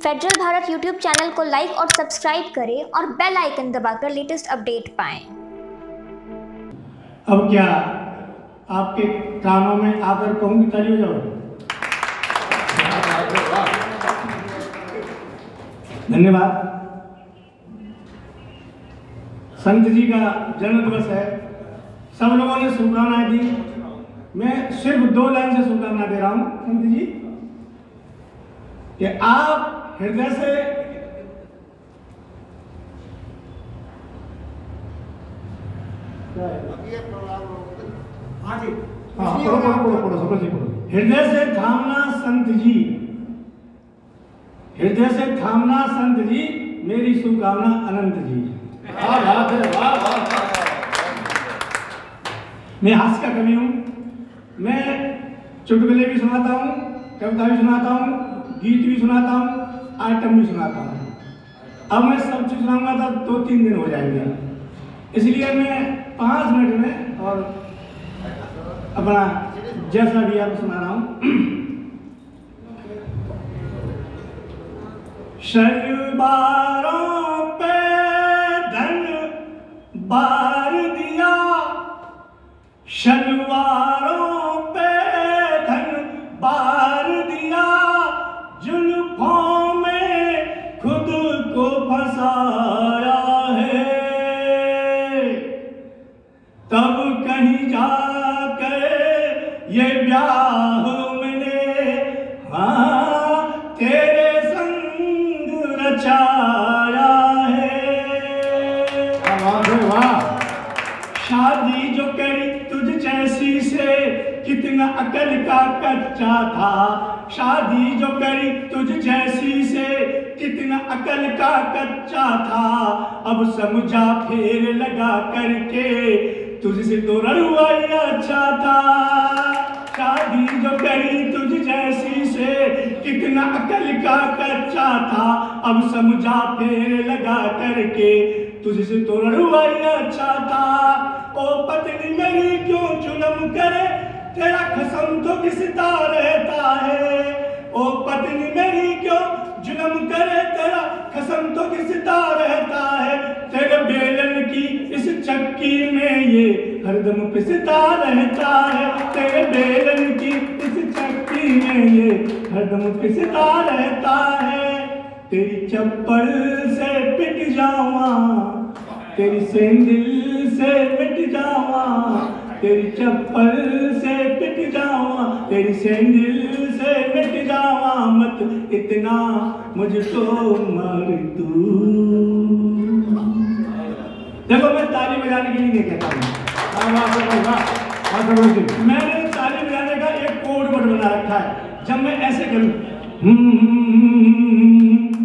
Federal Bharat YouTube channel को like और subscribe करें और बेल आइकन दबाकर लेटेस्ट अपडेट पाएं। अब क्या आपके कानों में आकर कहूँगी ताली हो जाओ। धन्यवाद। संत जी का जन्म दिवस है, सब लोगों ने शुभकामनाएं दी। मैं सिर्फ 2 लाइन से शुभकामना दे रहा हूं संत जी कि आप हृदय से हृदय से थामना संत जी, हृदय से थामना संत जी, मेरी शुभकामना अनंत जी। मैं हास्य का कवि हूँ, मैं चुटकुले भी सुनाता हूँ, कविता भी सुनाता हूँ, गीत भी सुनाता हूँ, आइटम भी सुनाता हूँ। अब मैं सब चीज सुनाऊंगा तो 2-3 दिन हो जाएंगे, इसलिए मैं 5 मिनट में और अपना जैसा भी आपको सुना रहा हूँ। शनिवारों पे धन बार दिया, शनिवारों पे धन बार दिया, जुल्फों में खुद को फंसाया है, तब कहीं जाकर ये ब्याह मैंने हाँ तेरे संग रचाया है। वाह, शादी जो करी तुझ जैसी से कितना अकल का कच्चा था, शादी जो करी तुझ जैसी से कितना अकल का कच्चा था, अब समझा फेर लगा करके तुझसे तो रड़ुआ अच्छा था। शादी जो करी तुझ जैसी से कितना अकल का कच्चा था, अब समझा फेर लगा करके तुझसे तो रड़ुआ अच्छा था। ओ पत्नी मेरी क्यों जुल्म करे, तेरा खसम तो किसता रहता है। ओ पत्नी मेरी क्यों जुल्म करे, तेरा खसम तो किसता रहता है। तेरे बेलन की इस चक्की में ये हरदम पिसता रहता है, तेरे बेलन की इस चक्की में ये हरदम पिसता रहता है। तेरी चप्पल से पिट जावा, तेरी सैंडल से मिट जावा, तेरी चप्पल से पिट जावा, तेरी सैंडल से मिट जावा, मत इतना मुझको मार तू। देखो मैं ताली बजाने के लिए नहीं कहता हूँ, मैंने ताली बजाने का एक कोड वर्ड बना रखा है। जब मैं ऐसे करूँ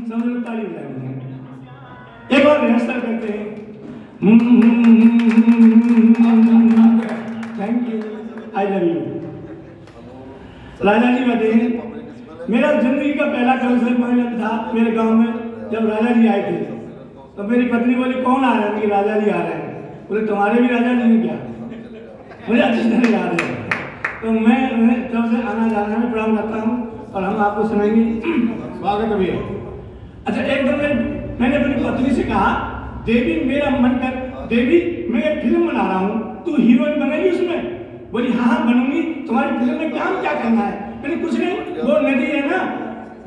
समझ लो ताली बजाएंगे। एक बार रिहर्सल करते हैं। Thank you, I love you. Raja ji बताइए, मेरा जिंदगी का पहला कॉन्सर्ट था मेरे गांव में। जब राजा जी आए थे तो मेरी पत्नी बोली कौन आ रहा है, कि राजा जी आ रहे हैं। बोले तुम्हारे भी राजा जी हैं क्या, मुझे अच्छी तरह याद है। तो मैं तब से आना जाना में प्रणाम करता हूँ और हम आपको सुनाएंगे। स्वागत भी है। अच्छा, एक दिन मैंने अपनी पत्नी से कहा, देवी मेरा मन कर, देवी मैं एक फिल्म बना रहा हूँ, तू हीरोइन बनेगी उसमें। बोली हाँ बनूंगी, तुम्हारी फिल्म में काम क्या करना है। मैंने कुछ नहीं, वो नदी है ना,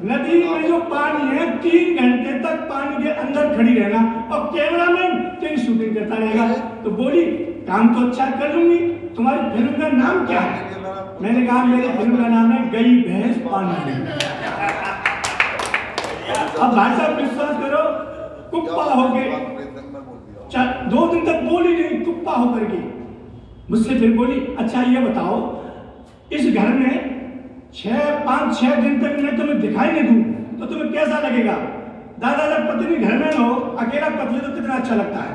नदी में जो पानी है 3 घंटे तक पानी के अंदर खड़ी रहना और कैमरामैन तेरी शूटिंग करता रहेगा। तो बोली काम तो अच्छा कर लूंगी, तुम्हारी फिल्म का नाम क्या है। मैंने कहा मेरी फिल्म का नाम है गई भैंस पानी में। अब भाई साहब विश्वास करो, कुप्पा हो गए, 2 दिन तक बोली नहीं, कुप्पा होकर के मुझसे फिर बोली अच्छा ये बताओ, इस घर में 5-6 दिन तक मैं तुम्हें दिखाई नहीं दूं तो तुम्हें कैसा लगेगा। दादा जब पत्नी घर में हो, अकेला पतले तो कितना अच्छा लगता है।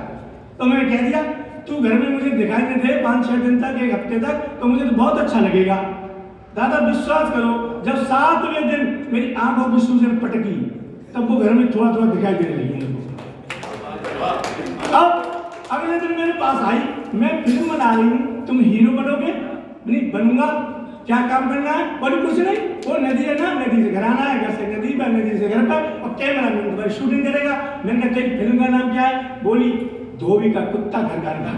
तो मैंने कह दिया तू घर में मुझे दिखाई नहीं दे 5-6 दिन तक, 1 हफ्ते तक, तो मुझे तो बहुत अच्छा लगेगा। दादा विश्वास करो, जब 7वें दिन मेरी आंखों की सूजन पटकी तब वो घर में थोड़ा थोड़ा दिखाई देने लगी। अब अगले दिन मेरे पास आई, मैं फिल्म बना रही हूँ, तुम हीरो बनोगे। नहीं बनूंगा, क्या काम करना है। बोली कुछ नहीं, वो नदी है ना, नदी से घर आना है, घर से नदी पर, नदी से घर सकता है और कैमरा मैन तुम्हारी शूटिंग करेगा। मैंने कहा तेरी फिल्म का नाम क्या है? बोली धोबी का कुत्ता घर घर घर।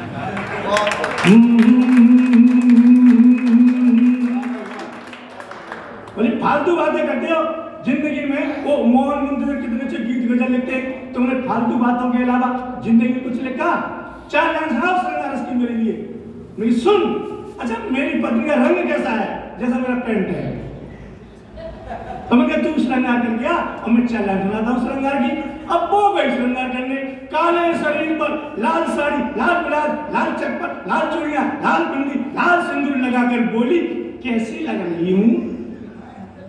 बोली फालतू बातें करते हो जिंदगी में। वो मोहन मुंतजर कितने अच्छे गीत गजल लिखते हैं, तुमने फालतू बातों के अलावा जिंदगी में कुछ लिखा? 4 लाइन सुनाओ श्रृंगार की मेरे लिए। मेरी सुन, अच्छा मेरी पत्नी का रंग कैसा है? जैसा मेरा पेंट है। तो मैं तू श्रृंगार कर गया और मैं 4 लाइन सुनाता हूँ श्रृंगार की। अब वो गई श्रृंगार करने, काले शरीर पर लाल साड़ी, लाल ब्लाउज, लाल चप्पल, लाल चूड़ियां, लाल बिंदी, लाल सिंदूर लगाकर बोली कैसी लग रही हूँ?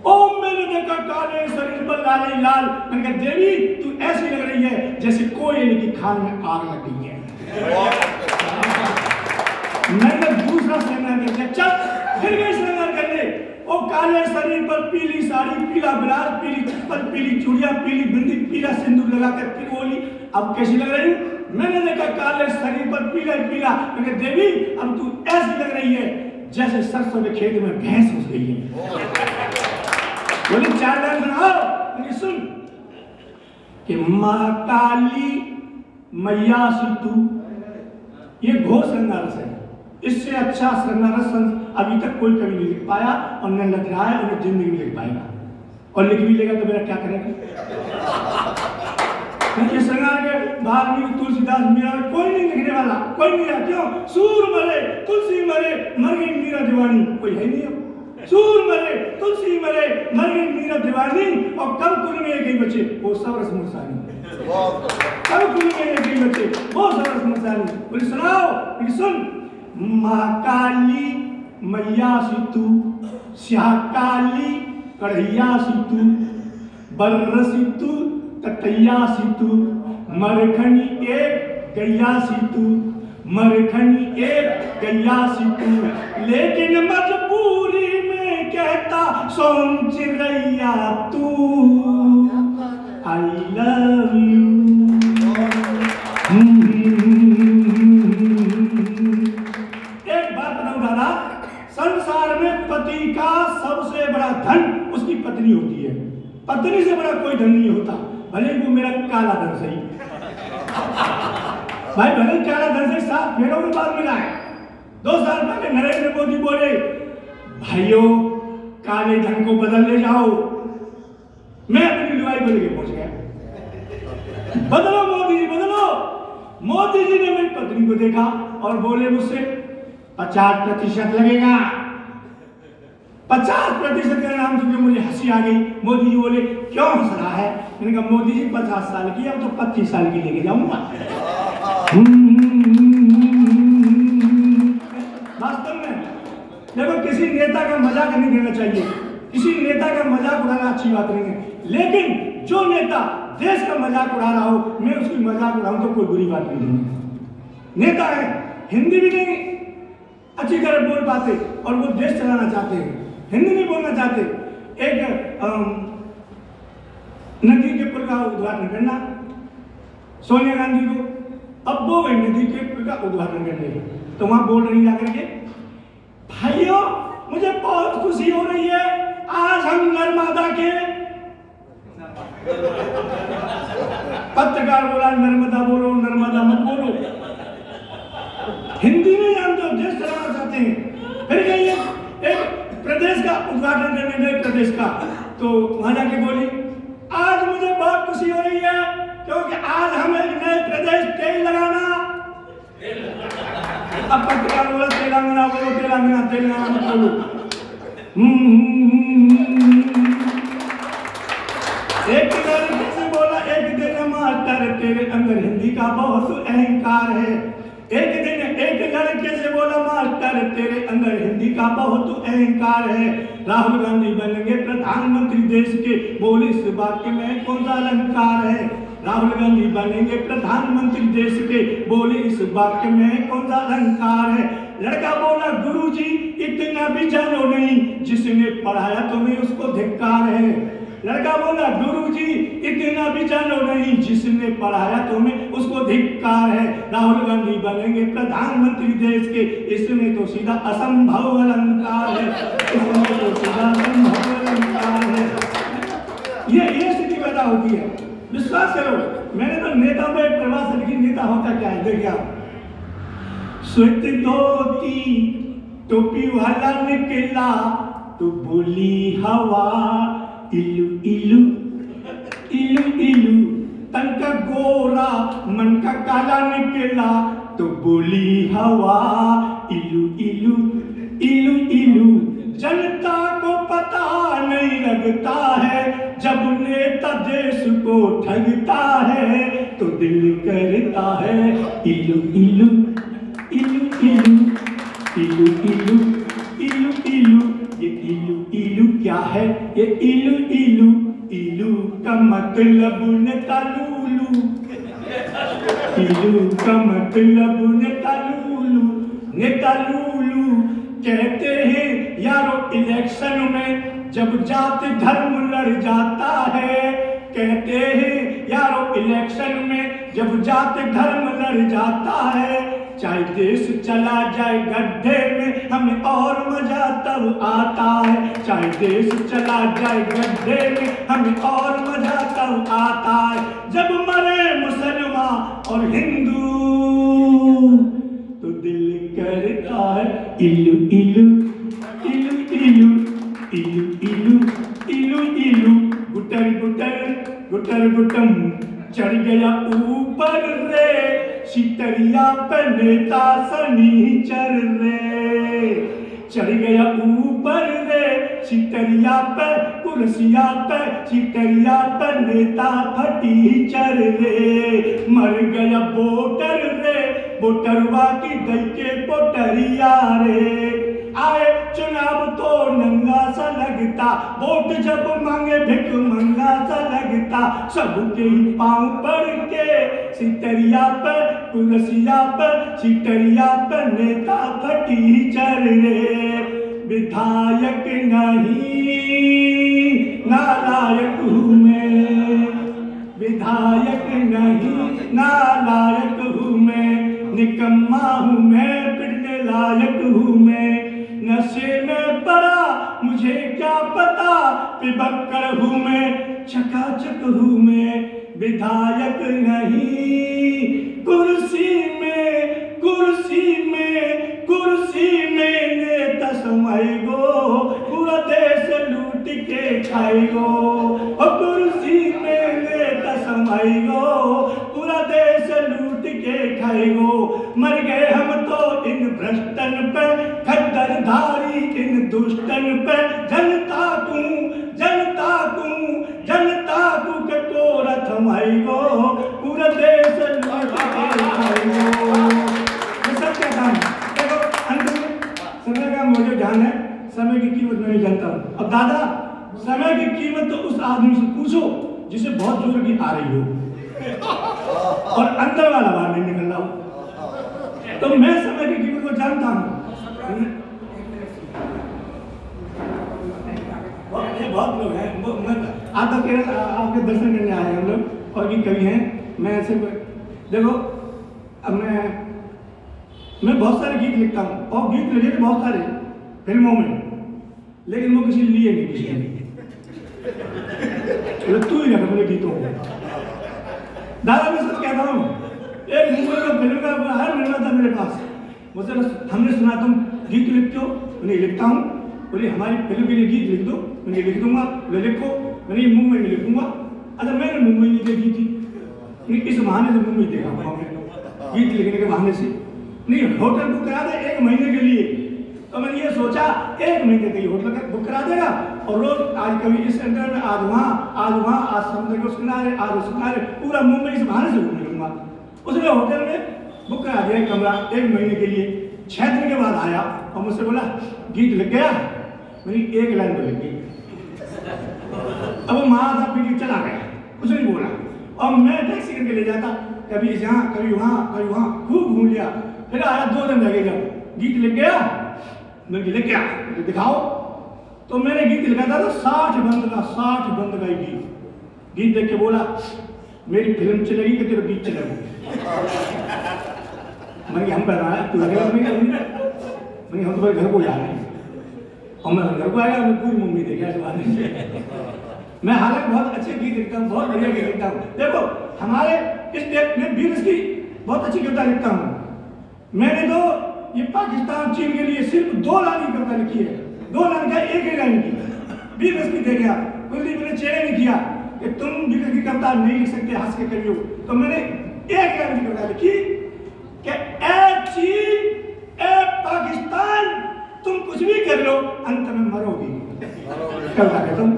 ओ मैंने देखा काले शरीर पर लाल ही लाल। मैंने कहा देवी तू ऐसी लग रही है जैसे कोयले की खान में आग लग गई है। मैंने दूसरा श्रृंगार कर दिया। चल फिर गई श्रृंगार करने। ओ काले शरीर पर पीली साड़ी, पीला ब्लाउज, पीली चप्पल, पीली चूड़ियां, पीली बिंदी, पीला सिंदूर लगाकर फिर बोली अब कैसी लग रही हूँ? मैंने देखा काले शरीर पर पीला पीला। मैंने कहा देवी अब तू ऐसी लग रही है जैसे सरसों के खेत में भैंस घुस गई है। बोली 4 लाइन सुनाओ। सुन कि माँ काली मैया सिद्धू, ये घोर श्रृंगार रस है। इससे अच्छा श्रृंगार रस अभी तक कोई कभी नहीं लिख पाया और न लग रहा है और न जिंदगी में लिख पाएगा। और लिख भी लेगा तो मेरा क्या करेगा? ये श्रृंगार के वाल्मीकि, तुलसीदास, मीरा कोई नहीं लिखने वाला, कोई नहीं है। क्यों? सूर मरे तुलसी मरे, मर गई मीरा दीवानी, कोई है नहीं। सूर मरे तुलसी मरे, मर गई मीरा दीवानी, और कब कुल में एक ही बचे वो सरस मुरसानी। कब कुल में एक ही बचे वो सरस मुरसानी। बोली सुनाओ। बोली सुन माँ काली मैया सितू, श्याह काली कढ़ैया सितू, बर्र सितू तटैया सितू, मरखनी एक गैया सितू, मरखनी एक गैया सितू, लेकिन मजबूरी में कहता सोन चिड़ैया तू आई लव यू। एक बात बताऊं दादा, संसार में पति का सबसे बड़ा धन उसकी पत्नी होती है। पत्नी से बड़ा कोई धन नहीं होता, भले वो मेरा काला धन सही भाई, भले काला धन से 7 फेरों के बाद मिला है। 2 साल पहले नरेंद्र मोदी बोले भाइयों काले धन को बदल ले जाओ। मैं अपनी लुगाई को लेके पहुंच गया, बदलो मोदी जी बदलो। मोदी जी ने मेरी पत्नी को देखा और बोले मुझसे 50% लगेगा। 50% का नाम सुनकर मुझे हंसी आ गई। मोदी जी बोले क्यों हंस रहा है? मैंने कहा मोदी जी 50 साल की, अब तो 25 साल की लेके जाऊंगा। वास्तव में देखो किसी नेता का मजाक नहीं देना चाहिए, किसी नेता का मजाक उड़ाना अच्छी बात नहीं है, लेकिन जो नेता देश का मजाक उड़ा रहा हो मैं उसकी मजाक उड़ाऊं तो कोई बुरी बात नहीं है। नेता है, हिंदी भी नहीं अच्छी तरह बोल पाते और वो देश चलाना चाहते हैं, हिंदी नहीं बोलना चाहते। एक नदी के पुल का उद्घाटन करना सोनिया गांधी को, अब वो गई नदी के पुल का उद्घाटन करने तो वहां बोल रही जाकर के भाइयों मुझे बहुत खुशी हो रही है, आज हम नर्मदा के। पत्रकार बोला नर्मदा बोलो, नर्मदा मत बोलो। हिंदी नहीं जानते हो, देश चलाना चाहते हैं। फिर गई एक प्रदेश का उद्घाटन करने गए, प्रदेश का, तो वहां जाके बोली आज मुझे बहुत खुशी हो रही है क्योंकि आज हम एक नए प्रदेश तेल लगाना। अब पत्रकार बोला तेलंगाना बोलो, तेलंगाना तेलंगाना मत बोलो। एक लड़के से बोला एक दिन मास्टर तेरे अंदर हिंदी का बहुत अहंकार है। एक दिन एक लड़के से बोला मास्टर तेरे अंदर हिंदी का बहुत अहंकार है। राहुल गांधी बनेंगे प्रधानमंत्री देश के, बोले इस वाक्य में कौन सा अलंकार है? राहुल गांधी बनेंगे प्रधानमंत्री देश के, बोले इस वाक्य में कौन सा अलंकार है? लड़का बोला गुरुजी इतना भी जानो नहीं, जिसने पढ़ाया तुम्हें उसको धिक्कार है। लड़का बोला गुरुजी इतना भी जानो नहीं, जिसने पढ़ाया तुम्हें उसको धिक्कार है। राहुल गांधी बनेंगे प्रधानमंत्री देश के, इसमें तो सीधा असंभव अलंकार है, इसमें तो सीधा असंभव अलंकार है। ये स्थिति पैदा होती है। विश्वास करो, मैंने तो नेता में एक परिभाषा लिखी, नेता होता क्या है देखिए आप। श्वेत धोती टोपी वाला निकला तो बोली हवा इलू इलू इलू इलू, तन का गोरा मन का काला निकला तो बोली हवा इलू इलू इलू इलू। जनता को पता नहीं लगता है, जब नेता देश को ठगता है तो दिल करता है इलू इलू इलू इलू इलू इलू इलू इलू। ये इलू इलू क्या है? ये इलू इलू इलू का मतलब नेता लूलू, इलू का मतलब नेता लूलू। नेता लूलू कहते हैं यारो इलेक्शन में जब जाति धर्म लड़ जाता है, कहते हैं यारो इलेक्शन में जब जाति धर्म लड़ जाता है, चाहे देश चला जाए गड्ढे में हमें और मजा तब आता है, चाहे देश चला जाए गड्ढे में हमें और मजा तब आता है, जब मरे मुसलमान और हिंदू तो दिल करता है इलू इलू इलू इलू इलू इलू इलू इलू। गुटर गुटर गुटर गुटम चढ़ गया ऊपर रे, सितरिया पे नेता सनीचर रे, चढ़ गया ऊपर रे सितरिया पे कुर्सिया पे, सितरिया पे नेता फटीचर रे। मर गया वोटर रे, वोटरवा की दई के पोटरिया रे। आए चुनाव तो नंगा सा लगता, वोट जब मांगे भिख मंगा सा लगता, सबके ही पांव पड़ के सितरिया पर कुर्सिया पर, सितरिया पर नेता फटीचर रे। विधायक नहीं नालायक हूँ मैं, विधायक नहीं नालायक हूँ मैं, निकम्मा हूँ मैं पिटने लायक हूँ मैं, नशे में पड़ा मुझे क्या पता पिबक्कर हूँ मैं, चकाचक हूँ मैं। विधायक नहीं कुर्सी में, कुर्सी में, कुर्सी में नेता समाई गो, पूरा देश लूट के खाई गो, और कुर्सी में नेता समाई गो, पूरा देश लूट के खाई गो। मर गए हम तो इन भ्रष्टन पे, खद्दरधारी इन दुष्टन पे, जनता को जनता को जनता को कटोरा थमाई गो, पूरा देश लूट के खाई गो। ये सब क्या काम? देखो अंत में समय का मुझे ध्यान है, समय की कीमत मैं नहीं जानता हूँ। अब दादा समय की कीमत तो उस आदमी से पूछो जिसे बहुत जोर की आ रही हो और अंदर वाला बाहर नहीं निकल रहा हो, तो मैं समय की कीमत को जानता हूँ। बहुत लोग हैं, आप तो केरल आपके दर्शन करने आए हैं हम लोग, और भी कवि हैं। मैं ऐसे देखो, अब मैं बहुत सारे गीत लिखता हूँ और गीत लिखे थे बहुत सारे फिल्मों में, लेकिन वो किसी लिए नहीं, किसी ने तू ही रखा मेरे गीतों को। दादा मैं सच कहता हूँ, एक मुंबई का फिल्म का हर मिलना था मेरे पास, मुझसे हमने सुना तुम गीत लिखते हो, उन्हें लिखता हूँ, बोले हमारी फिल्म के लिए गीत लिख दो, उन्हें लिख दूंगा, वे लिखो, मैंने मुंबई में लिखूंगा। अच्छा मैंने मुंबई नहीं देखी थी, इस बहाने से मुंबई देखा गीत लिखने के बहाने से। नहीं होटल बुक करा दे 1 महीने के लिए, तो मैंने ये सोचा 1 महीने के लिए होटल बुक करा देगा, और रोज आज कभी इस सेंटर में, आज वहाँ, आज समुद्र के उस किनारे, आज उस किनारे, पूरा मुंबई इस बहाने से घूमने लूंगा। उसने होटल में बुक करा दिया कमरा 1 महीने के लिए। 6 दिन के बाद आया और मुझसे बोला गीत लिख गया, मेरी 1 लाइन तो लिख गई। अब माँ था पीछे चला गया, कुछ नहीं बोला, और मैं टैक्सी करके ले जाता, कभी यहाँ कभी वहाँ खूब घूम लिया। फिर आया 2 दिन लगेगा, गीत लिख गया, मैंने लिख गया दिखाओ, तो मैंने गीत लिखा था 60 बंद का गीत देख के बोला मेरी फिल्म चलेगी कि तेरा गीत चलेगा? मैंने हम बनाया तू लगेगा, मैंने हम तो घर को जा रहे हैं, और मैं घर को आया, मैं पूरी मुंबई देखा इस बारे में। मैं हालांकि बहुत अच्छे गीत लिखता हूँ, बहुत बढ़िया गीत लिखता हूँ। देखो हमारे इस देश में वीर की बहुत अच्छी कविता लिखता हूँ। मैंने तो ये पाकिस्तान चीन के लिए सिर्फ 2 लाइन की कविता लिखी है, 2 लाइन का एक ही लाइन की वीर की दे गया। कुलदीप ने चेहरे नहीं किया कि तुम वीर की कविता नहीं लिख सकते, हंस के करियो। तो मैंने एक लाइन की कविता लिखी कि ए चीन ए पाकिस्तान तुम कुछ भी कर लो अंत में मरोगी। कविता है तुम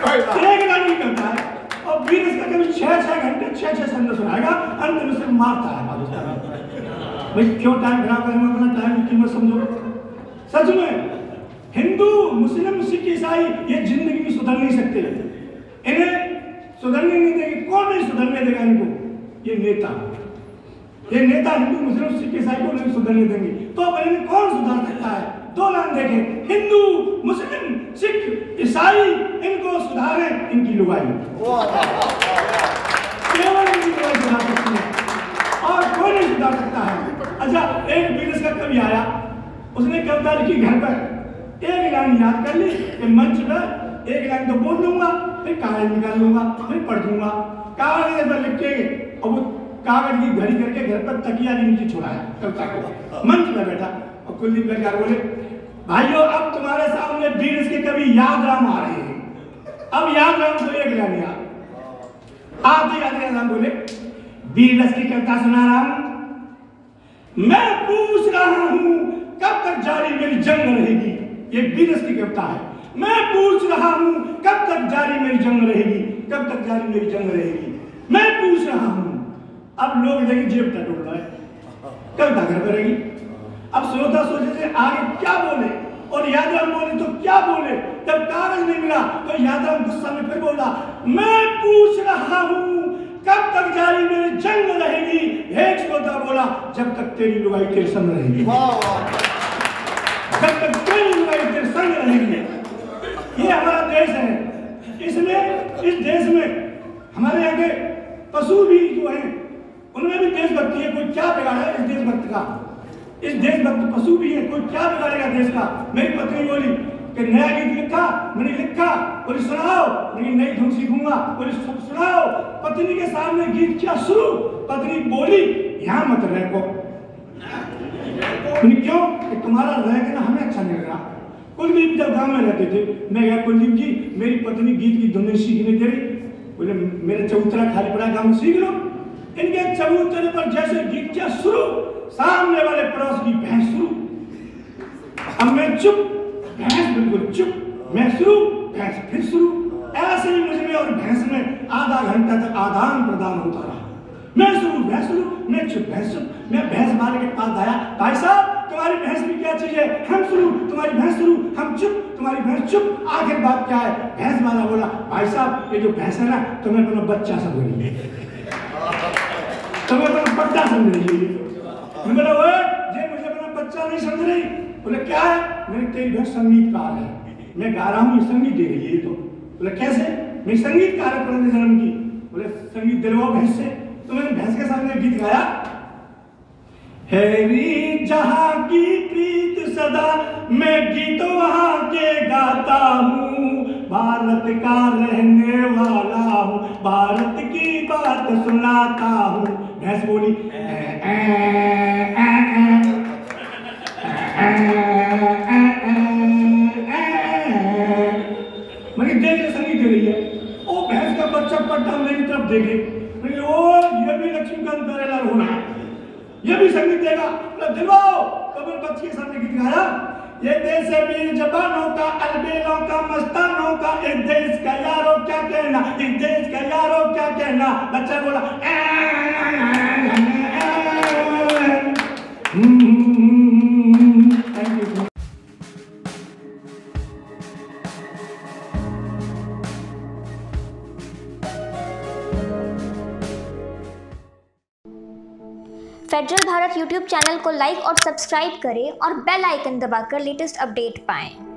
एक लाइन की कविता है और वीर का कभी 6-6 घंटे 6-6 शब्द सुनाएगा, अंत में सिर्फ मारता है पाकिस्तान में। भाई क्यों टाइम खराब करेंगे, अपना टाइम की कीमत समझो। सच में हिंदू मुस्लिम सिख ईसाई ये जिंदगी में सुधर नहीं सकते, इन्हें सुधरने नहीं देंगे। कौन नहीं सुधरने देगा इनको? ये नेता हिंदू मुस्लिम सिख ईसाई को नहीं सुधरने देंगे। तो अब इन्हें कौन सुधार सकता है? 2 लाइन देखें, हिंदू मुस्लिम सिख ईसाई इनको सुधारे, इनकी लुगाई केवल इनकी लुगाई सुधार सकती है और कोई नहीं सुधार सकता है। अच्छा, एक बिजनेस का कवि आया, उसने कविता लिखी घर पर, एक लाइन याद कर ली कि मंच पर एक लाइन तो बोल दूंगा, फिर कागज निकाल लूंगा, फिर पढ़ दूंगा। कागज पर लिख के और वो कागज की घड़ी करके घर पर तकिया के नीचे छोड़ाया कविता को, मंच पर बैठा और कुलदीप लड़का बोले भाइयों अब तुम्हारे सामने वीर के कवि याद राम आ रहे हैं। अब याद राम को एक लाइन याद आते याद राम बोले वीर की कविता सुना राम, मैं पूछ रहा हूं कब तक जारी मेरी जंग रहेगी। ये वीर की कविता है। मैं पूछ रहा हूं कब तक जारी मेरी जंग रहेगी, कब तक जारी मेरी जंग रहेगी, मैं पूछ रहा हूं। अब लोग देखिए जेब टटोल रहा है, कविता घर पर रहेगी। अब श्रोता सोचे से आगे क्या बोले और यादराम बोले तो क्या बोले। जब कागज नहीं मिला तो यादराम गुस्सा में फिर बोला मैं पूछ रहा हूं कब तक जारी मेरी जंग रहेगी। एक श्रोता बोला जब तक तेरी लुगाई तेरे संग रहेगी, जब तक तेरी लुगाई तेरे संग रहेगी। ये हमारा देश है, इसमें इस देश में हमारे यहाँ के पशु भी जो है उनमें भी देशभक्ति है। कोई क्या बिगाड़ा इस देशभक्त का? इस देशभक्त पशु भी है, कोई क्या बिगाड़ेगा देश का? मेरी पत्नी बोली कि नया गीत लिखा, मैंने लिखा, बोली सुनाओ, लेकिन नई धुन सीखूंगा, बोली सुनाओ। पत्नी के सामने गीत क्या शुरू, पत्नी बोली यहाँ मत रहो। क्यों? कि तुम्हारा रह के ना हमें अच्छा नहीं लगा। कुलदीप जब गांव में रहते थे, मैं गया कुलदीप जी मेरी पत्नी गीत की धुन सीखने दे रही। बोले मेरे चबूतरा खाली पड़ा, गांव में सीख लो। इनके चबूतरे पर जैसे गीत क्या शुरू, सामने वाले पड़ोस की भैंस शुरू। अब मैं चुप, भैंस बिल्कुल चुप, मैं शुरू, भैंस फिर शुरू। ऐसे ही मुझ में और भैंस में आधा घंटा तक आदान प्रदान होता रहा। मैं शुरू, भैंस शुरू, मैं चुप, भैंस चुप। मैं भैंस वाले के पास आया, भाई साहब तुम्हारी भैंस भी क्या चीज है? हम शुरू, तुम्हारी भैंस शुरू, हम चुप, तुम्हारी भैंस चुप। आखिर बात क्या है? भैंस वाला बोला भाई साहब ये जो भैंस है ना तुम्हें अपना बच्चा समझ रही है, तुम्हें अपना बच्चा समझ रही है। बोला वो ये मुझे अपना बच्चा नहीं समझ रही। बोले क्या है? मेरी तेरी भैंस संगीतकार है, मैं गा रहा हूँ, संगीत दे रही है। तो बोले कैसे? मैं संगीतकार है पुराने जन्म की। बोले संगीत दिलवाओ भैंस से। तो मैंने भैंस के सामने गीत गाया, हैरी जहां की प्रीत सदा मैं गीत वहां के गाता हूँ, भारत का रहने वाला हूँ, भारत की बात सुनाता हूँ। भैंस बोली मैं देख ले संगीत दे रही है। ओ भैंस का बच्चा पट्टा मेरी तरफ देखे, ओ ये भी लक्ष्मीकांत प्यारेलाल हो रहा है, ये भी संगीत देगा। दिलवाओ। तो मैं बच्चे के सामने गीत गाया, ये देश है वीर जवानों का, अलबेलों का, मस्तानों का, इस देश का यारों क्या कहना, इस देश का यारों क्या कहना। बच्चा बोला thank you. Federal Bharat YouTube channel को लाइक और सब्सक्राइब करें और बेल आइकन दबाकर लेटेस्ट अपडेट पाएं।